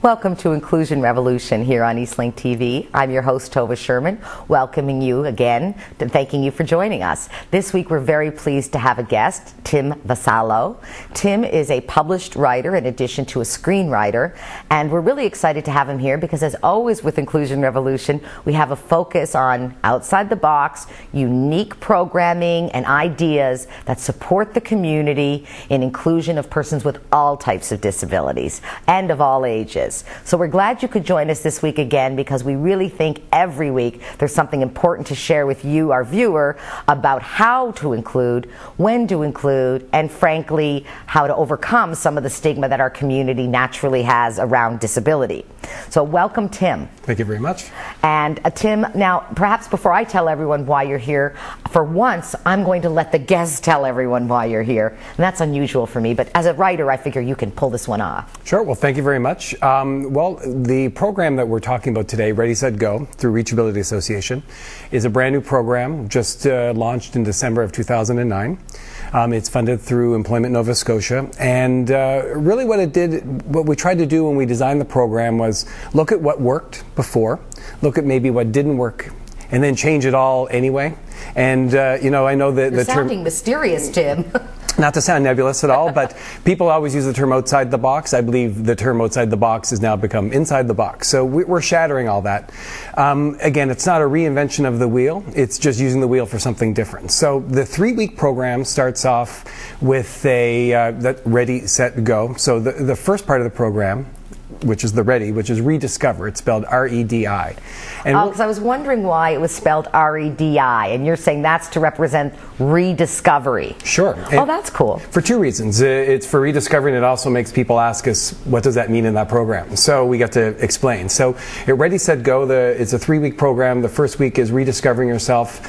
Welcome to Inclusion Revolution here on Eastlink TV. I'm your host, Tova Sherman, welcoming you again and thanking you for joining us. This week we're very pleased to have a guest, Tim Vassallo. Tim is a published writer in addition to a screenwriter, and we're really excited to have him here because, as always with Inclusion Revolution, we have a focus on outside the box, unique programming and ideas that support the community in inclusion of persons with all types of disabilities and of all ages. So we're glad you could join us this week again, because we really think every week there's something important to share with you, our viewer, about how to include, when to include, and frankly, how to overcome some of the stigma that our community naturally has around disability. So welcome, Tim. Thank you very much. And Tim, now perhaps before I tell everyone why you're here, for once I'm going to let the guests tell everyone why you're here. And that's unusual for me, but as a writer I figure you can pull this one off. Sure, well thank you very much. Well, the program that we're talking about today, Redi Set Go, through reachAbilitys Association, is a brand new program just launched in December of 2009. It's funded through Employment Nova Scotia, and really what we tried to do when we designed the program was look at what worked before, look at maybe what didn't work, and then change it all anyway. And you know, I know that You're sounding mysterious, Tim. Not to sound nebulous at all, but people always use the term outside the box. I believe the term outside the box has now become inside the box. So we're shattering all that. Again, it's not a reinvention of the wheel. It's just using the wheel for something different. So the 3-week program starts off with a Redi Set Go. So the first part of the program, which is the Redi, which is rediscover. It's spelled R-E-D-I. Because I was wondering why it was spelled R-E-D-I, and you're saying that's to represent rediscovery. Sure. Oh, that's cool. For 2 reasons. It's for rediscovering. It also makes people ask us, what does that mean in that program? So we got to explain. So at Redi Set Go, it's a 3-week program. The first week is rediscovering yourself.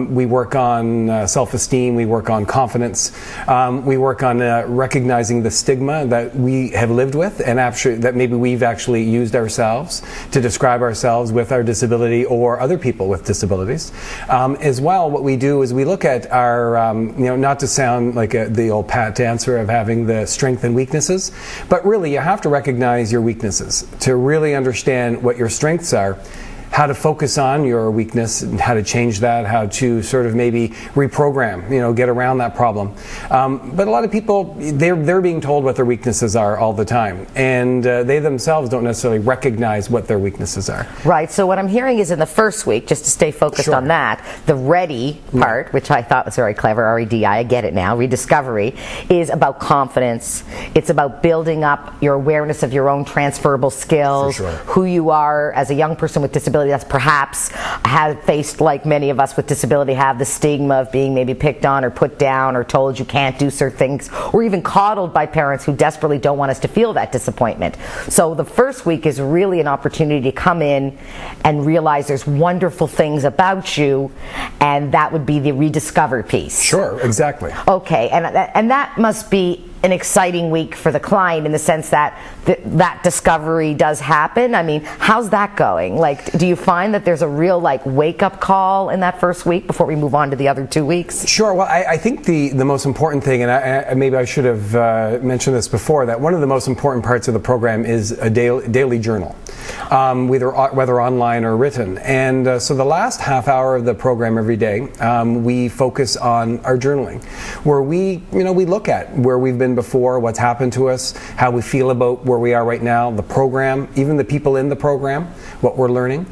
We work on self-esteem. We work on confidence. We work on recognizing the stigma that we have lived with, and that maybe we've actually used ourselves to describe ourselves with our disability or other people with disabilities. As well, what we do is we look at our, not to sound like the old pat answer of having the strengths and weaknesses, but really you have to recognize your weaknesses to really understand what your strengths are, how to focus on your weakness and how to change that, how to sort of maybe reprogram, get around that problem. But a lot of people, they're being told what their weaknesses are all the time, and they themselves don't necessarily recognize what their weaknesses are. Right, so what I'm hearing is in the first week, just to stay focused on that, the Redi part, which I thought was very clever, R-E-D-I, I get it now, rediscovery, is about confidence. It's about building up your awareness of your own transferable skills, who you are as a young person with disability that's perhaps have faced, like many of us with disability, have the stigma of being maybe picked on or put down or told you can't do certain things, or even coddled by parents who desperately don't want us to feel that disappointment. So the first week is really an opportunity to come in and realize there's wonderful things about you, and that would be the rediscover piece. Sure, exactly. Okay, and that must be an exciting week for the client in the sense that that discovery does happen. I mean, how's that going? Like, do you find that there's a real wake-up call in that first week before we move on to the other 2 weeks? Sure. Well, I think the most important thing, and maybe I should have mentioned this before, that one of the most important parts of the program is a daily journal, whether online or written. And so the last half hour of the program every day, we focus on our journaling, where we look at where we've been before, what's happened to us, how we feel about where we are right now, the program, even the people in the program, what we're learning.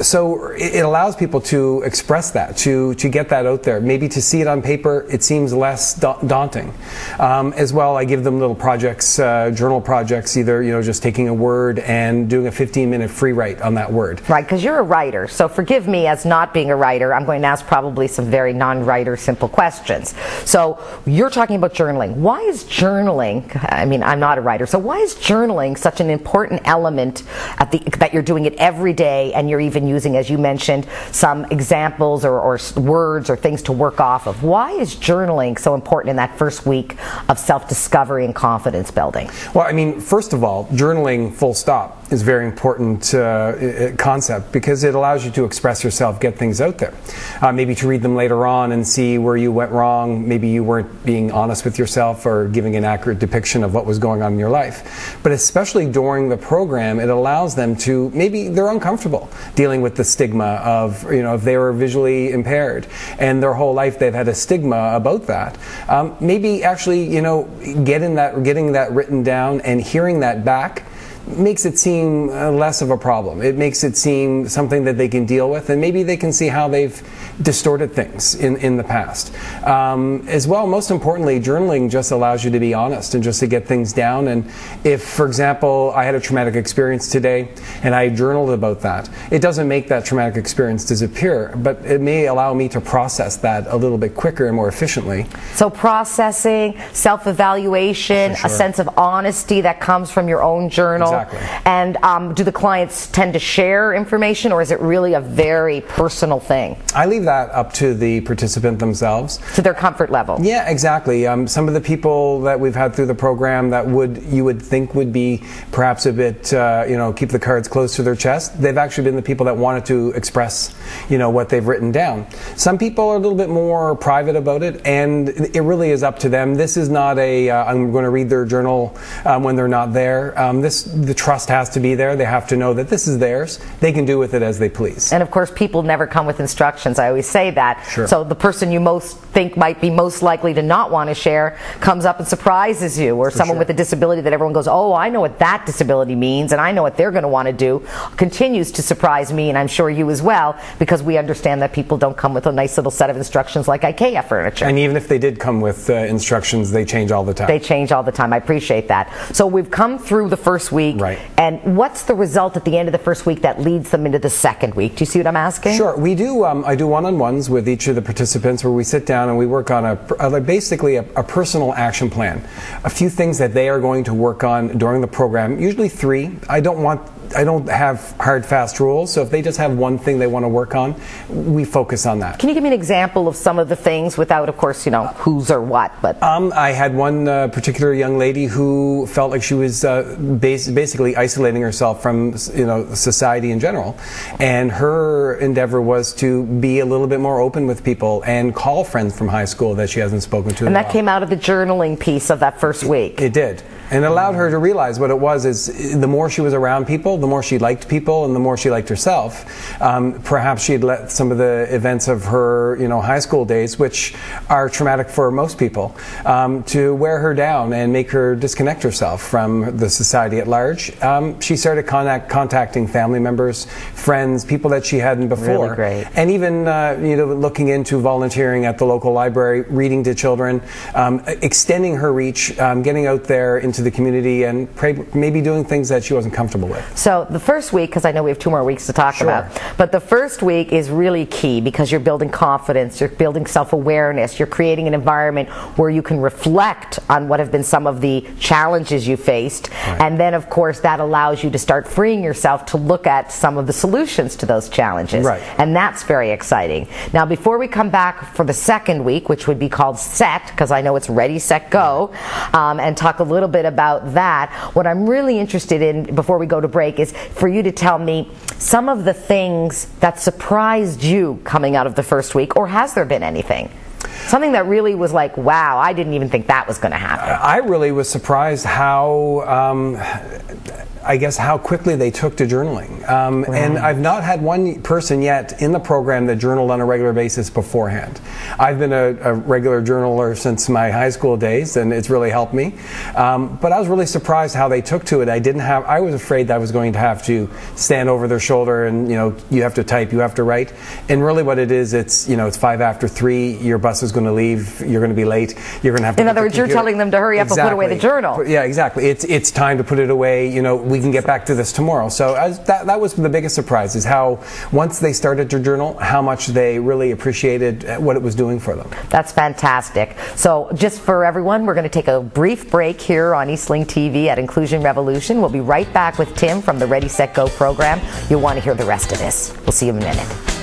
So it allows people to express that, to get that out there. Maybe to see it on paper, it seems less daunting. As well, I give them little projects, journal projects, either just taking a word and doing a 15-minute free write on that word. Right, because you're a writer, so forgive me as not being a writer. I'm going to ask probably some very non-writer simple questions. So you're talking about journaling. Why is journaling, I mean, I'm not a writer, so why is journaling such an important element that you're doing it every day, and you're even using, as you mentioned, some examples or words or things to work off of? Why is journaling so important in that first week of self-discovery and confidence building? Well, I mean, first of all, journaling full stop is a very important concept, because it allows you to express yourself, get things out there. Maybe to read them later on and see where you went wrong, maybe you weren't being honest with yourself, or were giving an accurate depiction of what was going on in your life. But especially during the program, it allows them to, maybe they're uncomfortable dealing with the stigma of, if they were visually impaired and their whole life they've had a stigma about that. Maybe actually, getting that written down and hearing that back makes it seem less of a problem. It makes it seem something that they can deal with, and maybe they can see how they've distorted things in the past. As well, most importantly, journaling just allows you to be honest and just to get things down. And if, for example, I had a traumatic experience today and I journaled about that, it doesn't make that traumatic experience disappear, but it may allow me to process that a little bit quicker and more efficiently. So processing, self-evaluation, For sure. a sense of honesty that comes from your own journal. Exactly. And do the clients tend to share information, or is it really a very personal thing? I leave that up to the participant themselves. To their comfort level. Yeah, exactly. Some of the people that we've had through the program that you would think would be perhaps a bit, keep the cards close to their chest, they've actually been the people that wanted to express, what they've written down. Some people are a little bit more private about it, and it really is up to them. This is not I'm going to read their journal when they're not there. The trust has to be there. They have to know that this is theirs. They can do with it as they please. And of course, people never come with instructions. I always say that. Sure. So the person you most think might be most likely to not want to share comes up and surprises you, or someone with a disability that everyone goes, oh, I know what that disability means, and I know what they're going to want to do, continues to surprise me, and I'm sure you as well, because we understand that people don't come with a nice little set of instructions like IKEA furniture. And even if they did come with instructions, they change all the time. They change all the time. I appreciate that. So we've come through the first week. Right. And what's the result at the end of the first week that leads them into the second week? Do you see what I'm asking? Sure. We do. I do one-on-ones with each of the participants where we sit down and we work on basically a personal action plan. A few things that they are going to work on during the program, usually 3. I don't have hard, fast rules, so if they just have one thing they want to work on, we focus on that. Can you give me an example of some of the things without, of course, who's or what? But I had one particular young lady who felt like she was basically isolating herself from society in general, and her endeavor was to be a little bit more open with people and call friends from high school that she hasn't spoken to. And that came out of the journaling piece of that first week. It did. And it allowed her to realize what it was is the more she was around people, the more she liked people, and the more she liked herself. Perhaps she'd let some of the events of her high school days, which are traumatic for most people, to wear her down and make her disconnect herself from the society at large. She started contacting family members, friends, people that she hadn't before. Really great. And even looking into volunteering at the local library, reading to children, extending her reach, getting out there into the community, and maybe doing things that she wasn't comfortable with. So the first week, because I know we have 2 more weeks to talk about, but the first week is really key because you're building confidence, you're building self-awareness, you're creating an environment where you can reflect on what have been some of the challenges you faced, and then of course that allows you to start freeing yourself to look at some of the solutions to those challenges. And that's very exciting. Now before we come back for the second week, which would be called SET, because I know it's Redi Set Go, and talk a little bit about that, what I'm really interested in before we go to break is for you to tell me some of the things that surprised you coming out of the first week, or has there been anything? Something that really was like, wow, I didn't even think that was going to happen. I really was surprised how how quickly they took to journaling. And I've not had one person yet in the program that journaled on a regular basis beforehand. I've been a regular journaler since my high school days, and it's really helped me. But I was really surprised how they took to it. I was afraid that I was going to have to stand over their shoulder and, you have to type, you have to write. And really what it is, it's 5 after 3, your bus is going to leave, you're going to be late, you're going to have to... In other words, you're telling them to hurry up and put away the journal. Yeah, exactly. It's time to put it away, we can get back to this tomorrow. So that was the biggest surprise, is how once they started to journal, how much they really appreciated what it was doing for them. That's fantastic. So just for everyone, we're going to take a brief break here on Eastlink TV at Inclusion Revolution. We'll be right back with Tim from the Redi Set Go program. You'll want to hear the rest of this. We'll see you in a minute.